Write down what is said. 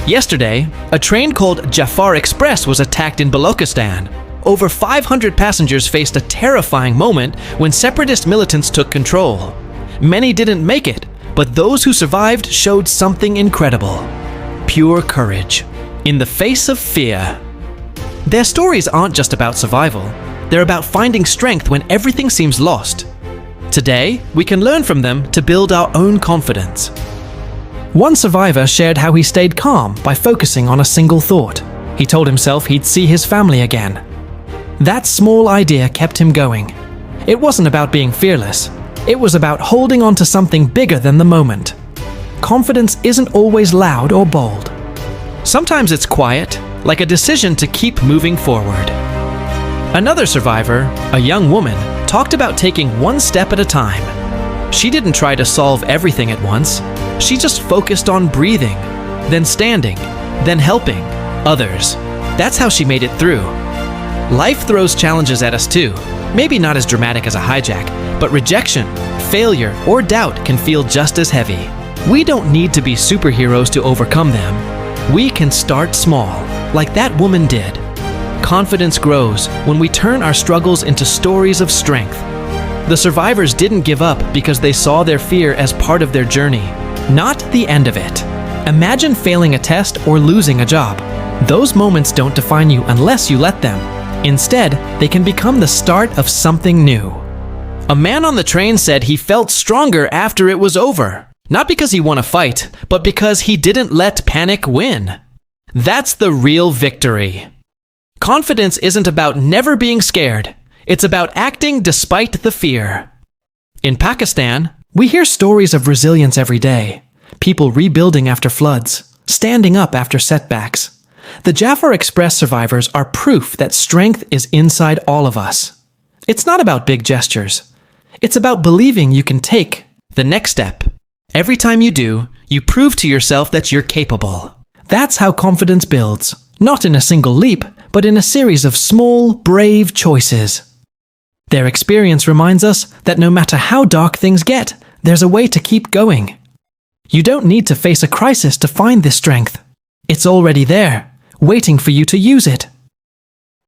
Yesterday, a train called Jaffar Express was attacked in Balochistan. Over 500 passengers faced a terrifying moment when separatist militants took control. Many didn't make it, but those who survived showed something incredible: pure courage in the face of fear. Their stories aren't just about survival. They're about finding strength when everything seems lost. Today, we can learn from them to build our own confidence. One survivor shared how he stayed calm by focusing on a single thought. He told himself he'd see his family again. That small idea kept him going. It wasn't about being fearless. It was about holding on to something bigger than the moment. Confidence isn't always loud or bold. Sometimes it's quiet, like a decision to keep moving forward. Another survivor, a young woman, talked about taking one step at a time. She didn't try to solve everything at once. She just focused on breathing, then standing, then helping others. That's how she made it through. Life throws challenges at us too. Maybe not as dramatic as a hijack, but rejection, failure, or doubt can feel just as heavy. We don't need to be superheroes to overcome them. We can start small, like that woman did. Confidence grows when we turn our struggles into stories of strength. The survivors didn't give up because they saw their fear as part of their journey, not the end of it. Imagine failing a test or losing a job. Those moments don't define you unless you let them. Instead, they can become the start of something new. A man on the train said he felt stronger after it was over. Not because he won a fight, but because he didn't let panic win. That's the real victory. Confidence isn't about never being scared. It's about acting despite the fear. In Pakistan, we hear stories of resilience every day. People rebuilding after floods, standing up after setbacks. The Jaffar Express survivors are proof that strength is inside all of us. It's not about big gestures. It's about believing you can take the next step. Every time you do, you prove to yourself that you're capable. That's how confidence builds, not in a single leap, but in a series of small, brave choices. Their experience reminds us that no matter how dark things get, there's a way to keep going. You don't need to face a crisis to find this strength. It's already there, waiting for you to use it.